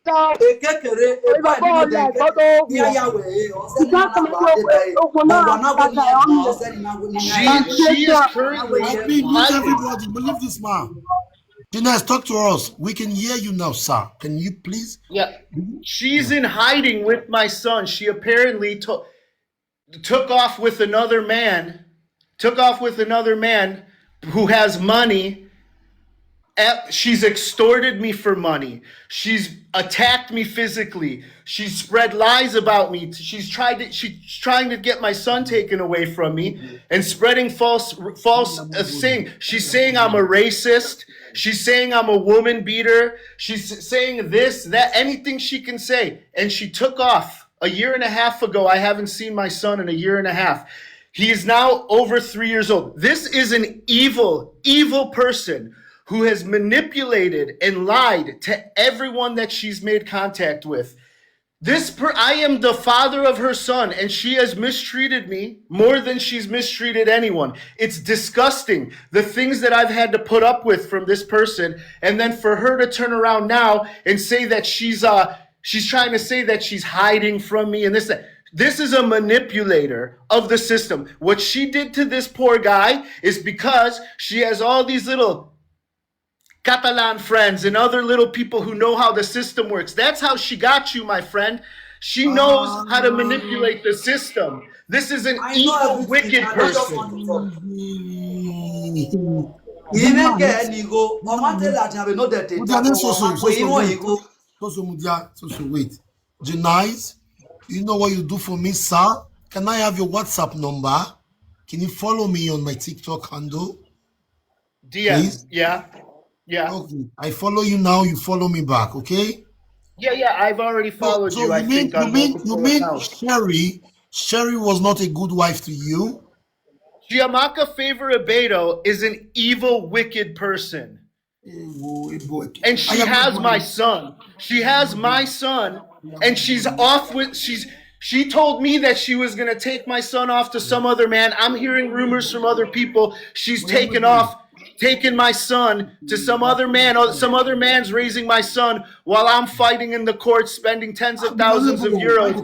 Ekekere ebe a dino de nkeke ya ya we ose ni na ba de bai but wana go ni ba ose ni na go ni na She is currently Mute everybody. Believe this man. Dinas, talk to us. We can hear you now, sir. Can you please? Yeah. She's in hiding with my son. She apparently took off with another man. Took off with another man who has money. She's extorted me for money. She's attacked me physically. She's spread lies about me. She's trying to get my son taken away from me and spreading false saying. She's saying I'm a racist. She's saying I'm a woman beater. She's saying this, that, anything she can say. And she took off a year and a half ago. I haven't seen my son in a year and a half. He is now over 3 years old. This is an evil, evil person who has manipulated and lied to everyone that she's made contact with. I am the father of her son, and she has mistreated me more than she's mistreated anyone. It's disgusting, the things that I've had to put up with from this person, and then for her to turn around now and say that she's trying to say that she's hiding from me and this, that. This is a manipulator of the system. What she did to this poor guy is because she has all these little Catalan friends and other little people who know how the system works. That's how she got you, my friend. She knows how to manipulate the system. This is an evil, wicked person. Wait. Janice, you know what you do for me, sir? Can I have your WhatsApp number? Can you follow me on my TikTok handle? DM, yeah. Yeah. Okay. I follow you now. You follow me back. Okay. Yeah. I've already followed you. I think you mean Sherry was not a good wife to you. Chiamaka Favor Abedo is an evil, wicked person, and she has my son. She has my son, and she's off with She told me that she was gonna take my son off to some other man. I'm hearing rumors from other people. She's taking my son to some other man, or some other man's raising my son while I'm fighting in the courts, spending tens of thousands of euros.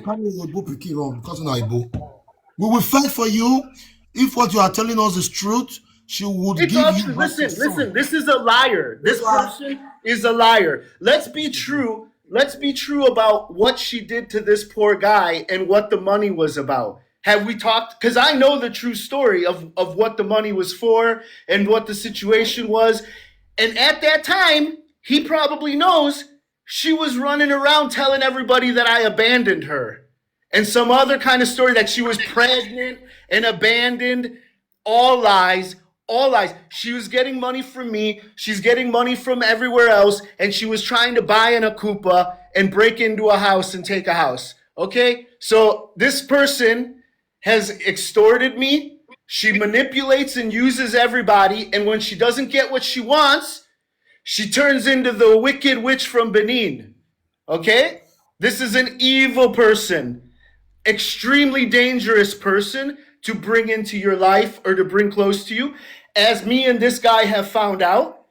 We will fight for you. If what you are telling us is truth, she would give you. Listen, this is a liar. This person is a liar. Let's be true. Let's be true about what she did to this poor guy and what the money was about. Have we talked? Because I know the true story of what the money was for and what the situation was. And at that time, he probably knows she was running around telling everybody that I abandoned her. And some other kind of story that she was pregnant and abandoned. All lies. All lies. She was getting money from me. She's getting money from everywhere else. And she was trying to buy an Akupa and break into a house and take a house. Okay? So this person has extorted me. She manipulates and uses everybody. And when she doesn't get what she wants, she turns into the wicked witch from Benin. Okay? This is an evil person. Extremely dangerous person to bring into your life or to bring close to you. As me and this guy have found out,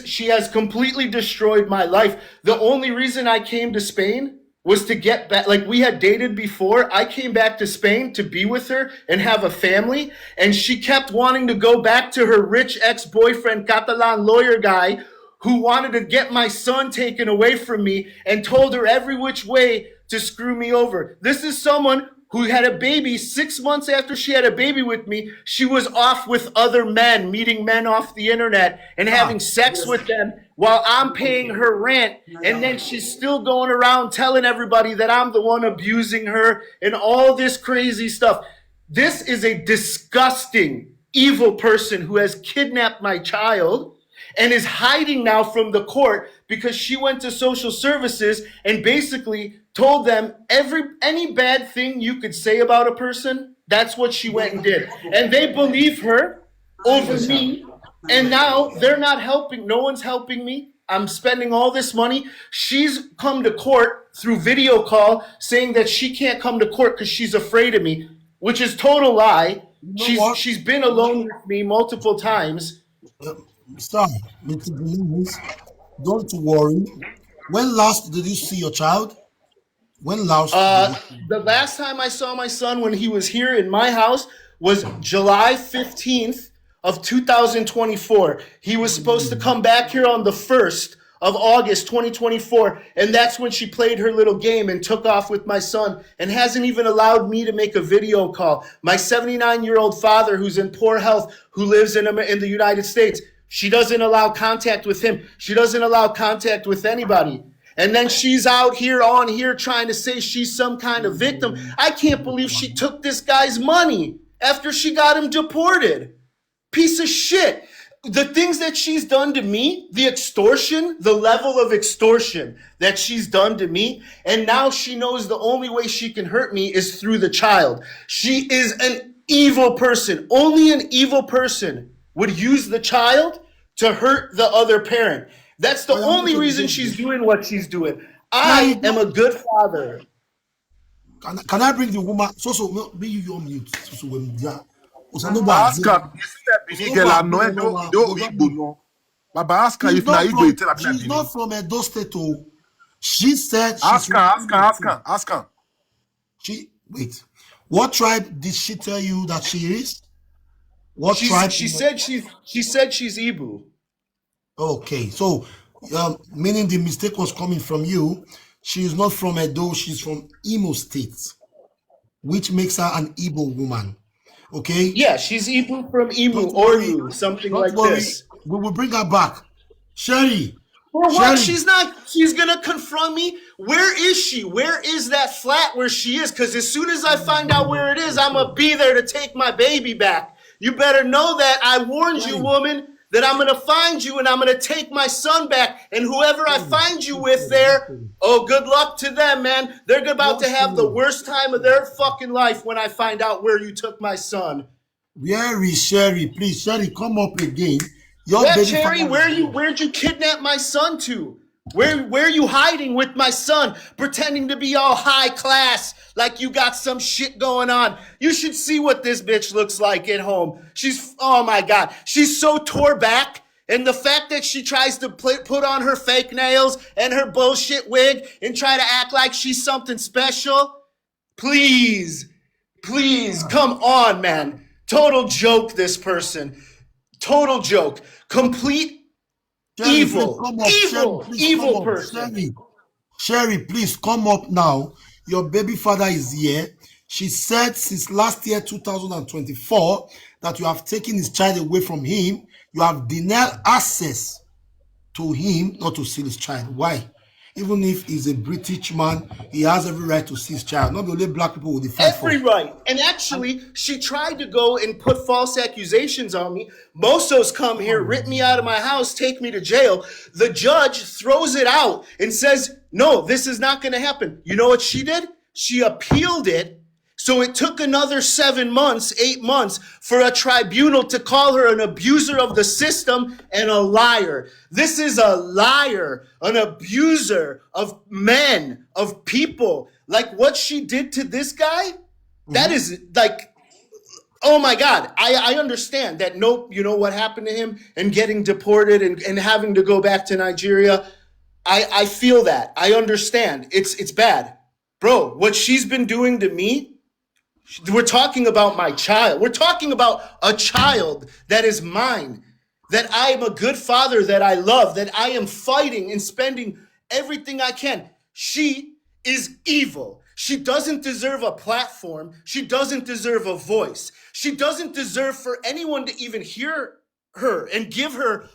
she has completely destroyed my life. The only reason I came to Spain was to get back. Like, we had dated before. I came back to Spain to be with her and have a family. And she kept wanting to go back to her rich ex-boyfriend, Catalan lawyer guy, who wanted to get my son taken away from me and told her every which way to screw me over. This is someone who had a baby 6 months after she had a baby with me. She was off with other men, meeting men off the internet and having sex with them while I'm paying her rent. And then she's still going around telling everybody that I'm the one abusing her and all this crazy stuff. This is a disgusting, evil person who has kidnapped my child and is hiding now from the court because she went to social services and basically told them any bad thing you could say about a person, that's what she went and did. And they believe her over me. And now they're not helping. No one's helping me. I'm spending all this money. She's come to court through video call saying that she can't come to court because she's afraid of me, which is total lie. She's been alone with me multiple times. Sir, Mr. Denise, don't worry. When last did you see your child? When last did you? The last time I saw my son when he was here in my house was July 15th of 2024. He was supposed to come back here on the 1st of August 2024, and that's when she played her little game and took off with my son and hasn't even allowed me to make a video call. My 79-year-old father, who's in poor health, who lives in the United States, she doesn't allow contact with him. She doesn't allow contact with anybody. And then she's out here on here trying to say she's some kind of victim. I can't believe she took this guy's money after she got him deported. Piece of shit. The things that she's done to me, the extortion, the level of extortion that she's done to me, and now she knows the only way she can hurt me is through the child. She is an evil person. Only an evil person would use the child to hurt the other parent. That's the only reason she's doing what she's doing. I am a good father. Can I bring the woman? So be your mute. So when dia. Ask her. You see that Benin girl annoying do Oyibo no. Baba ask her if na Igbo tell her. She's not from Edo State. Oh. She said ask her. She wait. What tribe did she tell you that she is? What tribe? She said she's Igbo. Okay, so meaning the mistake was coming from you. She is not from Edo, she's from Imo State, which makes her an Igbo woman. Okay? Yeah, she's Igbo from Imo or Yu, something like this. We will bring her back. Sherry. What? She's gonna confront me. Where is she? Where is that flat where she is? Because as soon as I find out where it is, I'm gonna be there to take my baby back. You better know that. I warned you, woman, that I'm going to find you and I'm going to take my son back. And whoever I find you with there, oh, good luck to them, man. They're about to have the worst time of their fucking life when I find out where you took my son. Where is Sherry? Please, Sherry, come up again. Sherry, where'd you kidnap my son to? Where are you hiding with my son, pretending to be all high class, like you got some shit going on? You should see what this bitch looks like at home. Oh my God, she's so tore back. And the fact that she tries to put on her fake nails and her bullshit wig and try to act like she's something special. Please, come on, man. Total joke, this person. Total joke. Complete evil person. Sherry, please come up now. Your baby father is here. She said since last year, 2024, that you have taken his child away from him. You have denied access to him not to see his child. Why? Even if he's a British man, he has every right to see his child. Not only black people will defend every right. And actually, she tried to go and put false accusations on me. Mossos come here, rip me out of my house, take me to jail. The judge throws it out and says, no, this is not going to happen. You know what she did? She appealed it. So it took another 7 months, 8 months for a tribunal to call her an abuser of the system and a liar. This is a liar, an abuser of men, of people. Like what she did to this guy, that is like, oh my God, I understand that. Nope, you know what happened to him and getting deported and having to go back to Nigeria. I feel that. I understand. It's bad. Bro, what she's been doing to me, we're talking about my child. We're talking about a child that is mine, that I am a good father, that I love, that I am fighting and spending everything I can. She is evil. She doesn't deserve a platform. She doesn't deserve a voice. She doesn't deserve for anyone to even hear her and give her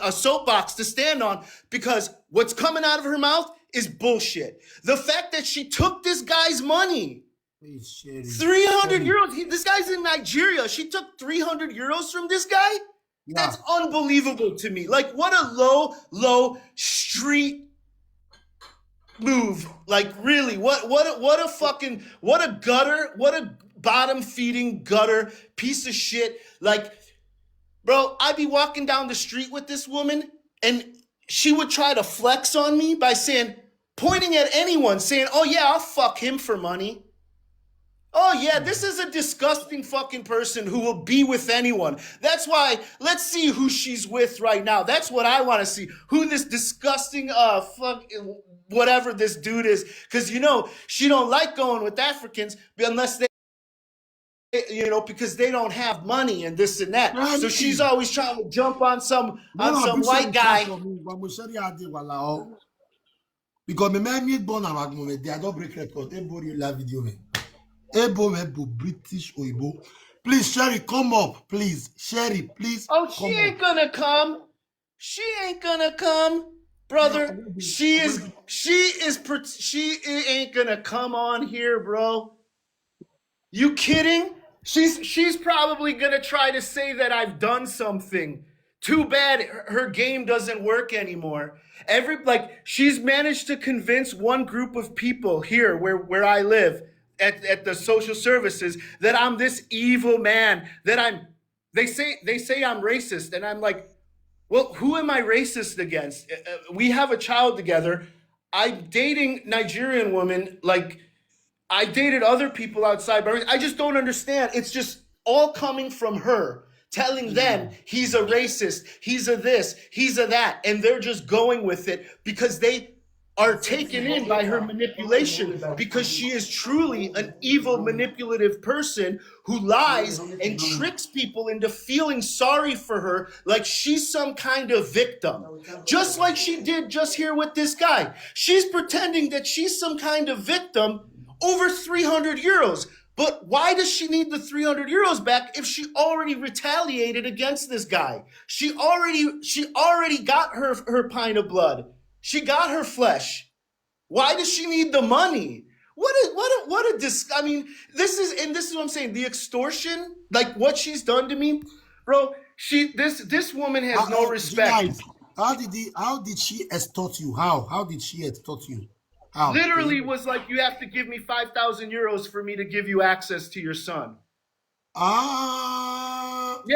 a soapbox to stand on, because what's coming out of her mouth is bullshit. The fact that she took this guy's money, 300 euros. This guy's in Nigeria. She took 300 euros from this guy. Yeah. That's unbelievable to me. Like, what a low street move. Like, really, what a gutter, what a bottom feeding gutter piece of shit. Like, bro, I'd be walking down the street with this woman and she would try to flex on me by pointing at anyone, saying, oh yeah, I'll fuck him for money. Oh yeah, this is a disgusting fucking person who will be with anyone. That's why let's see who she's with right now. That's what I want to see. Who this disgusting whatever this dude is, cuz she don't like going with Africans unless they because they don't have money and this and that. So she's always trying to jump on some white guy. Because me born I don't break record. La video me. British Oyibo. Please, Sherry, come up, please. Sherry, please. Oh, she ain't gonna come. She ain't gonna come, brother. She ain't gonna come on here, bro. You kidding? She's probably gonna try to say that I've done something. Too bad her game doesn't work anymore. She's managed to convince one group of people here where I live at the social services that I'm this evil man, they say I'm racist, and I'm like, well, who am I racist against? We have a child together. I'm dating Nigerian women, I dated other people outside, but I just don't understand. It's just all coming from her, telling them he's a racist, he's a this, he's a that, and they're just going with it because they are taken in by her manipulation, because she is truly an evil, manipulative person who lies and tricks people into feeling sorry for her like she's some kind of victim. Just like she did just here with this guy. She's pretending that she's some kind of victim over 300 euros. But why does she need the 300 euros back if she already retaliated against this guy? She already got her pint of blood. She got her flesh. Why does she need the money? I mean, this is what I'm saying. The extortion, like what she's done to me, bro. This woman has no respect. Guys, how did she extort you? How did she extort you? How? Literally was like, you have to give me 5,000 euros for me to give you access to your son. Yeah. And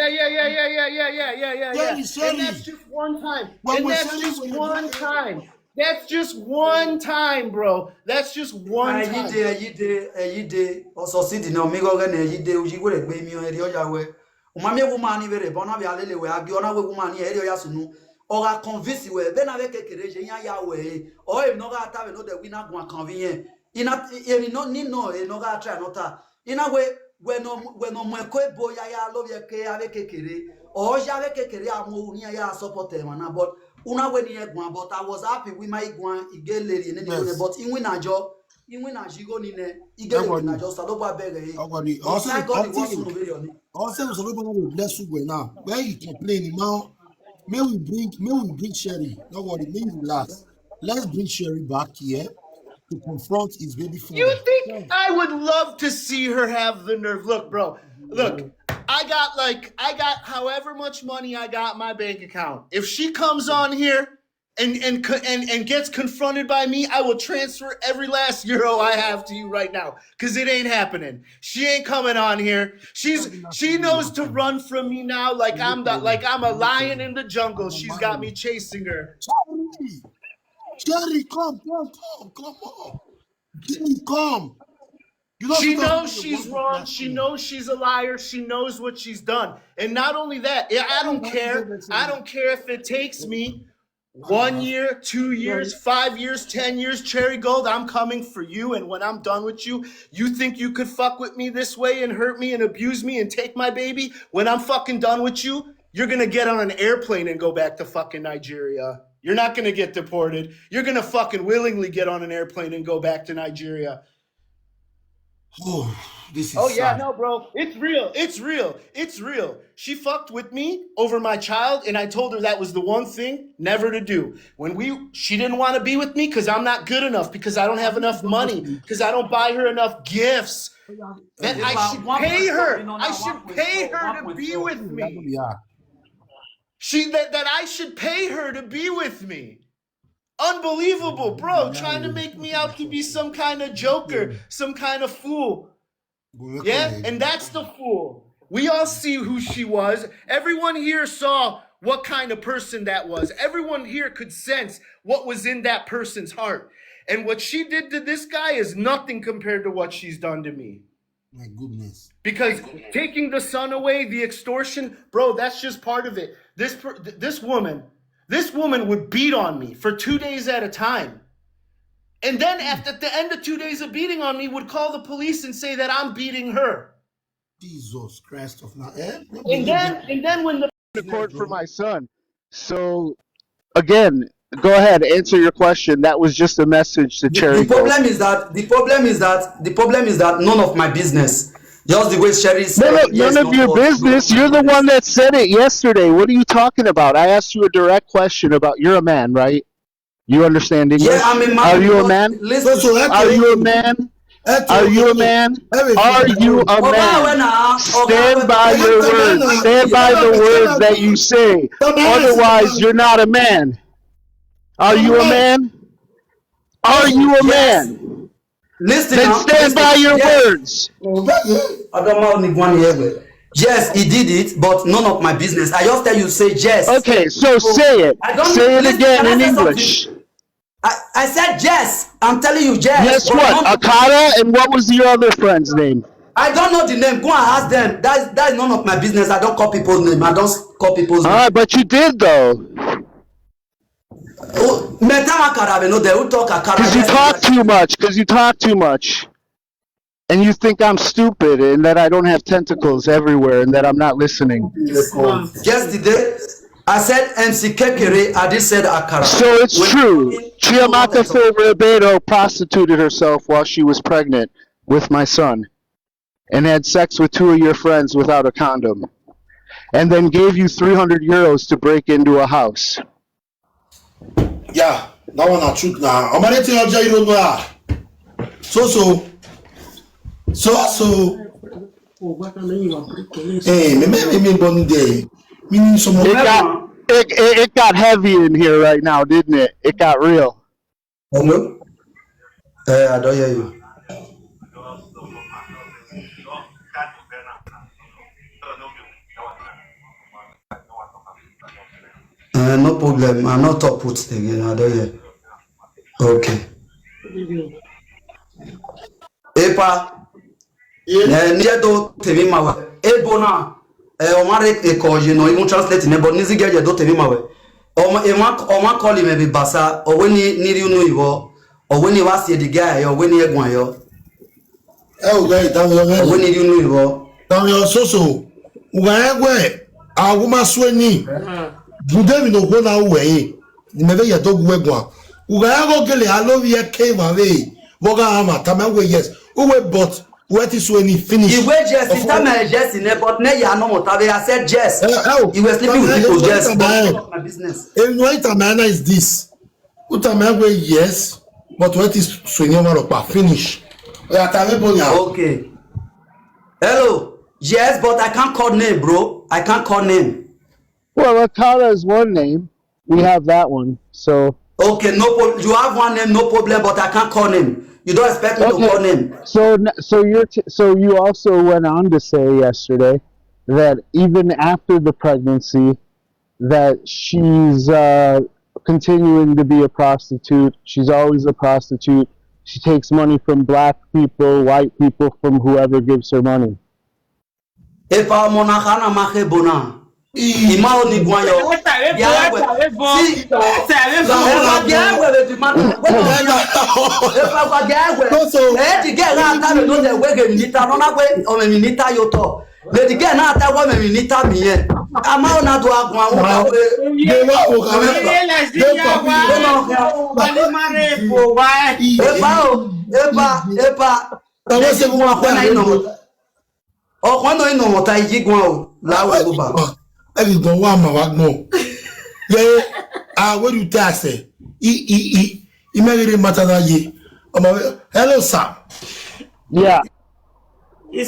that's just one time. That's just one time, bro. That's just one time. Ora convince we ben avec kekere je yan ya we o e no ga ta we no de we na go convenient ina e no ni no e no ga try no ta ina we no mo ko bo ya lo ye ke avec kekere o ja avec kekere amu ni ya support e na, but una we ni egbon, but I was happy with my egbon igele ni ni, but in win ajo jigo ni ne igele na jo sa lo ba bere e also so we bless you now where you complain now. May we bring Sherry. Don't worry, may you relax. Let's bring Sherry back here to confront his baby father. You think I would love to see her have the nerve? Look, bro. Look, I got however much money I got in my bank account. If she comes on here and gets confronted by me, I will transfer every last euro I have to you right now, because it ain't happening. She ain't coming on here. She knows to run from me now like I'm a lion in the jungle. She's got me chasing her. Sherry, come on. Sherry, come. She knows she's wrong. She knows she's a liar. She knows what she's done. And not only that, I don't care. I don't care if it takes me 1 year, 2 years, 5 years, 10 years, Cherry Gold, I'm coming for you. And when I'm done with you, you think you could fuck with me this way and hurt me and abuse me and take my baby? When I'm fucking done with you, you're going to get on an airplane and go back to fucking Nigeria. You're not going to get deported. You're going to fucking willingly get on an airplane and go back to Nigeria. Oh, this is sad. Yeah, no, bro. It's real. She fucked with me over my child, and I told her that was the one thing never to do. She didn't want to be with me because I'm not good enough, because I don't have enough money, because I don't buy her enough gifts. That I should pay her. I should pay her to be with me. That I should pay her to be with me. Unbelievable, bro. Trying to make me out to be some kind of joker, some kind of fool. Yeah, and that's the fool. We all see who she was. Everyone here saw what kind of person that was. Everyone here could sense what was in that person's heart. And what she did to this guy is nothing compared to what she's done to me. My goodness. Because taking the son away, the extortion, bro, that's just part of it. This woman would beat on me for 2 days at a time. And then at the end of 2 days of beating on me, would call the police and say that I'm beating her. Jesus Christ of now. And then when the court for my son. So again, go ahead, answer your question. That was just a message to Cherry. The problem is that none of my business. Just the way Cherry said. None of your business. You're the one that said it yesterday. What are you talking about? I asked you a direct question about you're a man, right? You understand English? Yeah, I'm a man. Are you a man? Are you a man? Are you a man? Are you a man? Stand by your words. Stand by the words that you say. Otherwise, you're not a man. Are you a man? Are you a man? Listen. Then stand by your words. Yes, he did it, but none of my business. I just tell you, say yes. Okay, so say it. Say it again in English. I said yes. I'm telling you yes. Yes, what? Akata, and what was your other friend's name? I don't know the name. Go and ask them. That is none of my business. I don't call people's name. I don't call people's name. All right, but you did though. Because you talk too much. Because you talk too much. And you think I'm stupid and that I don't have tentacles everywhere and that I'm not listening. Yesterday, I said MC Kekere, I did said Akara. So it's true. Chiamaka Silva prostituted herself while she was pregnant with my son and had sex with 2 of your friends without a condom and then gave you 300 euros to break into a house. Yeah, that one a truth now. I'm gonna tell you, you don't know. So. Hey, me born day. Meaning some more. It got heavy in here right now, didn't it? It got real. Hello? I don't hear you. No problem. I'm not top put again. I don't hear. Okay. Epa. Nije do temi mawe. Ebona. Omare ekoje no even translate ne but nizi geje do temi mawe. Oma call him be basa or when ni unu iwo or when you was the guy or when you egwan yo. Okay, that was when you unu iwo. Now your so. Ugaegwe. Aguma sweni. Budemi no go na uwe. Nimebe ya dog wegwa. Ugaego gele alovia came away. Boga ama tamawe yes. Uwe but what is when he finished? He wait just in time just in but now you are not motivated. I said yes. You were sleeping with people just my business. And what amana is this? Utamawe yes, but what is swinging over finish? Okay. Hello. Yes, but I can't call name, bro. I can't call name. Well, Akata is one name. We have that one. So okay, no problem. You have one name, no problem, but I can't call name. You don't expect me to call name. So you also went on to say yesterday that even after the pregnancy, that she's continuing to be a prostitute. She's always a prostitute. She takes money from black people, white people, from whoever gives her money. Epa monachana mache bona. Imao ni gwayo. Everyone want my wagmo. Yeah, what do you tell say? He made it matter that ye. Hello, sir. Yeah. He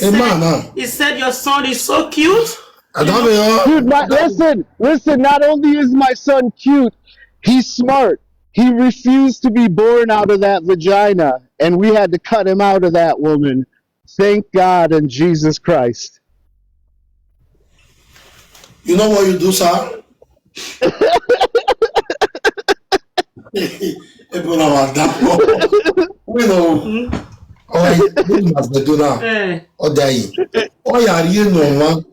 said your son is so cute. I don't know. Dude, listen. Not only is my son cute, he's smart. He refused to be born out of that vagina, and we had to cut him out of that woman. Thank God and Jesus Christ. You know what you do, sir? We know. you must do now. Or die. Oh, yeah, you know, man.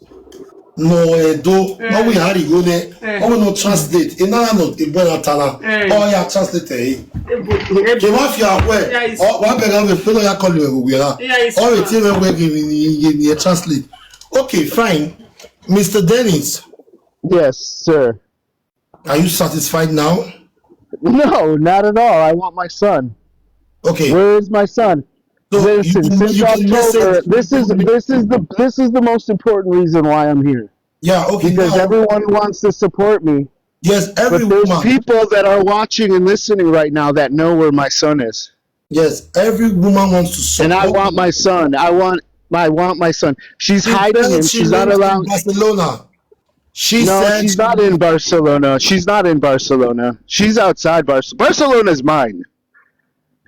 No, do. No, we had to go there. Oh, no, translate. In no, in Benatana. Oh, yeah, translate. The mafia, where? Oh, what better we follow your colleague? We are. Oh, it's even working in translate. Okay, fine. Mr. Dennis. Yes, sir. Are you satisfied now? No, not at all. I want my son. Okay. Where is my son? So Listen, since October, this is the most important reason why I'm here. Yeah, okay. Because everyone wants to support me. Yes, But there's people that are watching and listening right now that know where my son is. Yes, every woman wants to support. And I want my son. I want my son. She's hiding him. She's not allowed. Barcelona. She's not in Barcelona. She's not in Barcelona. She's outside Barcelona. Barcelona's mine.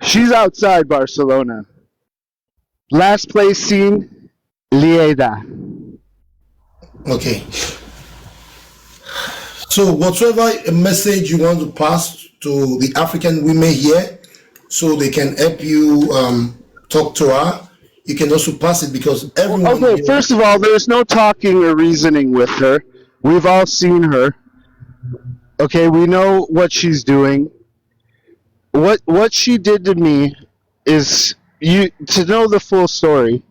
She's outside Barcelona. Last place seen, Lleida. Okay. So whatever message you want to pass to the African women here, so they can help you talk to her, you can also pass it because everyone. Okay, first of all, there's no talking or reasoning with her. We've all seen her. Okay, we know what she's doing. What she did to me is, to know the full story.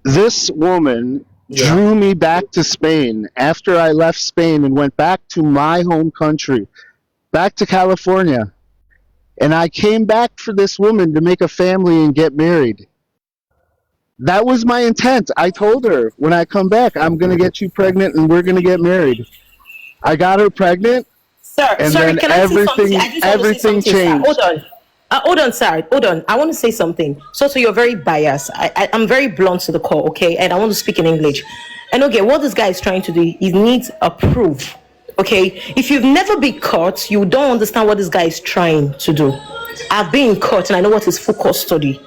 This woman drew me back to Spain after I left Spain and went back to my home country, back to California. And I came back for this woman to make a family and get married. That was my intent. I told her, when I come back, I'm going to get you pregnant and we're going to get married. I got her pregnant. Sir, and sorry, then can everything changed. Hold on, sorry. Hold on. I want to say something. So you're very biased. I'm very blunt to the core, okay? And I want to speak in English. And okay, what this guy is trying to do, he needs a proof, okay? If you've never been caught, you don't understand what this guy is trying to do. I've been caught and I know what is full custody.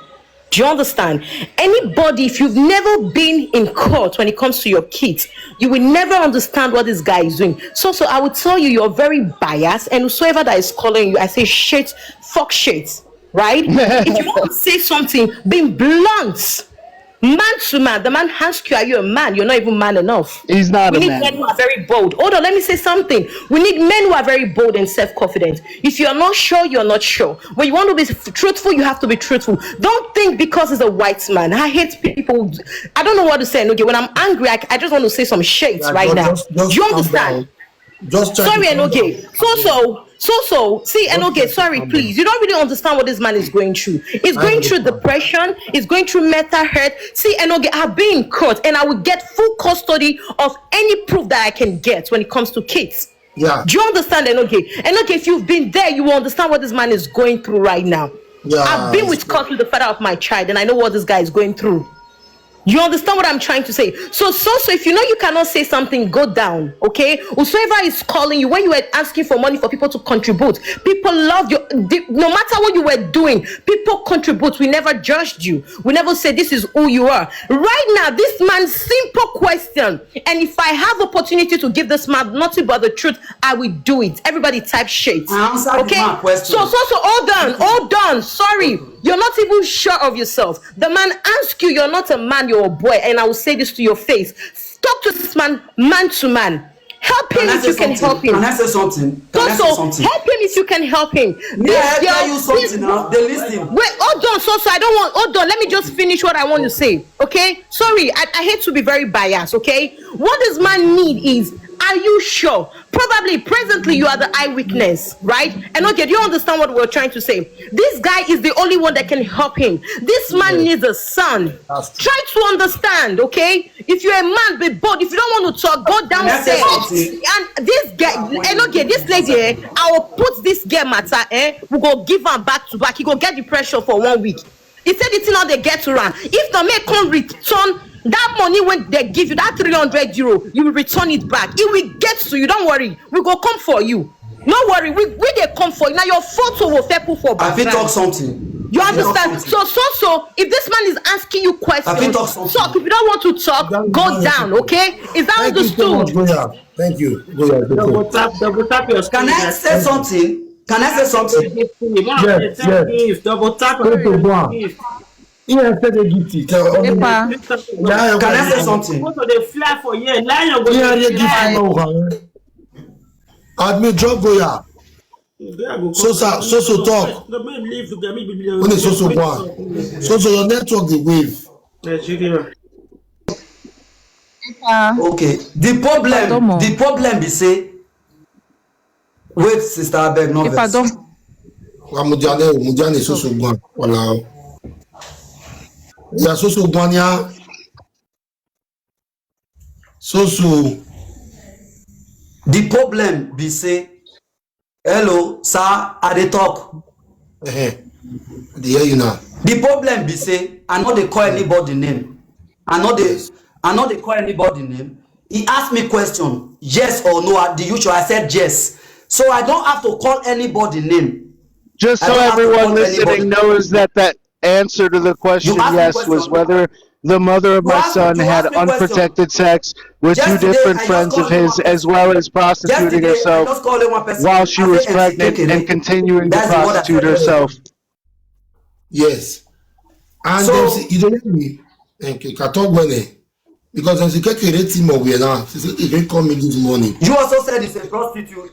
Do you understand? Anybody, if you've never been in court when it comes to your kids, you will never understand what this guy is doing. So I would tell you, you're very biased, and whosoever that is calling you, I say shit, fuck shit, right? If you want to say something, being blunt, man to man, the man asks you, are you a man? You're not even man enough. He's not a man. We need men who are very bold. Hold on, let me say something. We need men who are very bold and self-confident. If you're not sure, you're not sure. When you want to be truthful, you have to be truthful. Don't think because he's a white man. I hate people. I don't know what to say. Okay, when I'm angry, I just want to say some shades right now. Do you understand? Sorry, Enoge. So, see, Enoge, sorry, please. You don't really understand what this man is going through. He's going through depression. He's going through mental hurt. See, Enoge, I've been in court and I will get full custody of any proof that I can get when it comes to kids. Yeah. Do you understand, Enoge? Enoge, if you've been there, you will understand what this man is going through right now. Yeah. I've been with court with the father of my child and I know what this guy is going through. You understand what I'm trying to say? So if you know you cannot say something, go down, okay? Whosoever is calling you, when you were asking for money for people to contribute, people loved you. No matter what you were doing, people contribute. We never judged you. We never said this is who you are. Right now, this man's simple question, and if I have opportunity to give this man nothing but the truth, I will do it. Everybody type shit. Okay? So hold on. Sorry. You're not even sure of yourself. The man asks you, you're not a man, you're a boy. And I will say this to your face. Talk to this man, man to man. Help him if you can help him. Can I say something? Help him if you can help him. Yeah, tell you something now. They listen. Wait, hold on. I don't want. Hold on. Let me just finish what I want to say. Okay? Sorry, I hate to be very biased. Okay? What this man need is, are you sure? Probably presently you are the eyewitness, right? And okay, do you understand what we're trying to say? This guy is the only one that can help him. This man needs a son. Try to understand, okay? If you're a man, be bold. If you don't want to talk, go downstairs. And this guy, and okay, this lady, I will put this girl matter, we go give her back to back. He go get depression for 1 week. He said it's not they get to run. If the man can't return that money when they give you that 300 euro, you will return it back. It will get to you. Don't worry. We go come for you. No worry. We they come for you. Now your photo will put for back. I think talk something. You understand? So if this man is asking you questions, talk. If you don't want to talk, go down. Okay? Is that understood? Thank you. Can I say something? Can I say something? Yes. Double tap Go to one. He has said a gift. Epa, Can I say something? Go to the fly for you. Lion go He has a to fly. gift. Admit drop Goya. So talk. When is so one? So your network the wave. Nigeria. Okay. The problem be say. Wait, sister, I beg no vex. Mudiane so one. Voilà. Ya so one ya. So. The problem be say, hello, sir, I dey talk. I hear you now. The problem be say, I no dey call anybody name. I no dey call anybody name. He asked me question, yes or no, at the usual. I said yes. So I don't have to call anybody name. Just so everyone listening knows that answer to the question yes was whether the mother of my son had unprotected sex with two different friends of his, as well as prostituting herself while she was pregnant and continuing to prostitute herself. Yes. And so, you don't hear me? Because there's a team of we now. She said, if they call me this morning. You also said it's a prostitute.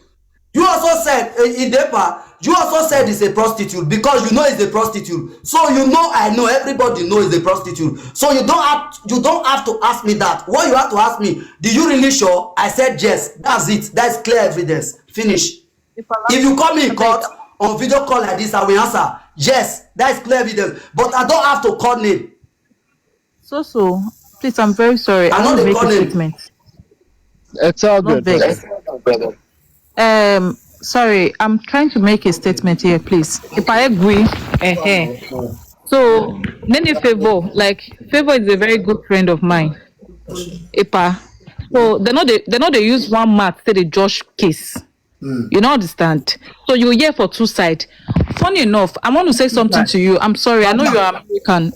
You also said in Depa, you also said it's a prostitute because you know it's a prostitute. So you know, I know, everybody knows it's a prostitute. So you don't have to ask me that. What you have to ask me, do you really sure? I said yes. That's it. That's clear evidence. Finish. If you call me in court on video call like this, I will answer yes. That is clear evidence. But I don't have to call name. So please, I'm very sorry. I want to make a statement. It's all good, brother. Sorry, I'm trying to make a statement here, please. If I agree, so many Favor is a very good friend of mine. Epa. So they know they use one math to the Josh case. You don't understand. So you're here for two sides. Funny enough, I want to say something to you. I'm sorry, I know you are American.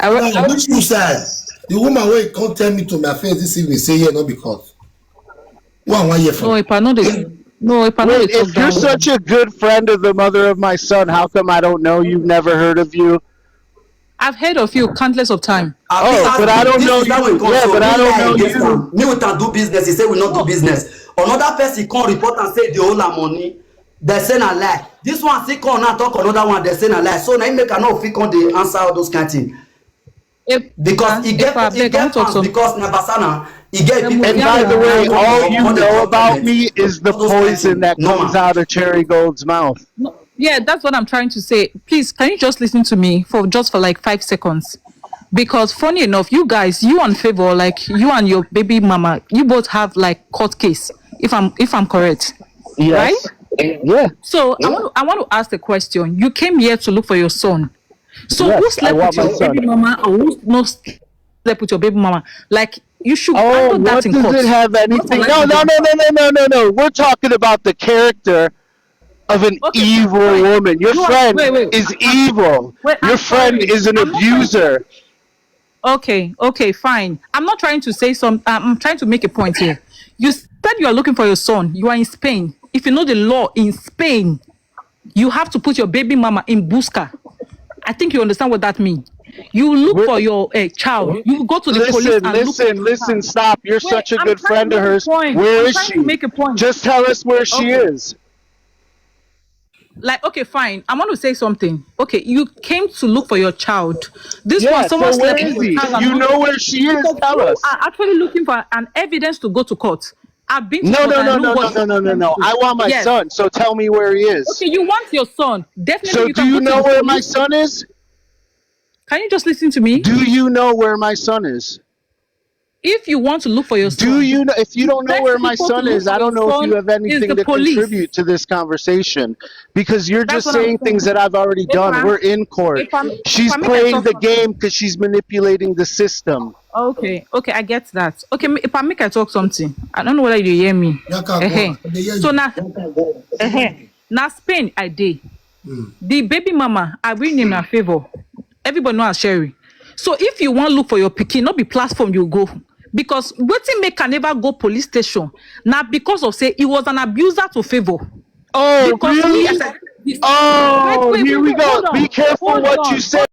Which two sides? The woman who can't tell me to my face this evening say yeah, not because. One year from. Wait, if you're such a good friend of the mother of my son, how come I don't know? You've never heard of you? I've heard of you countless of time. But I don't know you. Yeah, but I don't know you. Me we can do business. He say we not do business. Another person can report and say they owe la money. They say na lie. This one still come and talk another one. They say na lie. So now make I know if he can they answer all those kind of things. Because he get fans because Nabasana. And by the way, all you know about me is the poison that comes out of Cherry Gold's mouth. Yeah, that's what I'm trying to say. Please, can you just listen to me for like 5 seconds? Because funny enough, you guys, you and Favor, like you and your baby mama, you both have like court case. If I'm correct, yes. Right? Yeah. So yeah. I want to ask the question. You came here to look for your son. So yes, who slept with your baby mama, or who not slept with your baby mama? Like. You should what that in does court. It have anything? No. We're talking about the character of an evil woman. Your friend is evil. Your friend is an abuser. Okay, fine. I'm not trying to say I'm trying to make a point here. You said you are looking for your son. You are in Spain. If you know the law in Spain, you have to put your baby mama in busca. I think you understand what that means. You look for your child. You go to the police and listen, stop. You're such a good friend of hers. Where is she? Make a point. Just tell us where she is. Like, okay, fine. I want to say something. Okay, you came to look for your child. Someone slept with your child. You know where she is? Tell us. You are actually looking for an evidence to go to court. I've been to No. I want my son, so tell me where he is. Okay, you want your son. Definitely. So do you know where my son is? Can you just listen to me? Do you know where my son is? If you want to look for your son, do you know? If you don't know where my son is, I don't know if you have anything to contribute to this conversation, because you're just saying things that I've already done. We're in court. She's playing the game because she's manipulating the system. Okay, I get that. Okay, if I make I talk something, I don't know whether you hear me. So now Spain I did. The baby mama I bring him a favor. Everybody knows Sherry. So if you want to look for your Pikin, not be platform you go. Because waiting make can never go police station. Now because of say he was an abuser to Favor. Oh, because really? this. Oh, here we go. Hold Be on. careful Hold what on. you say.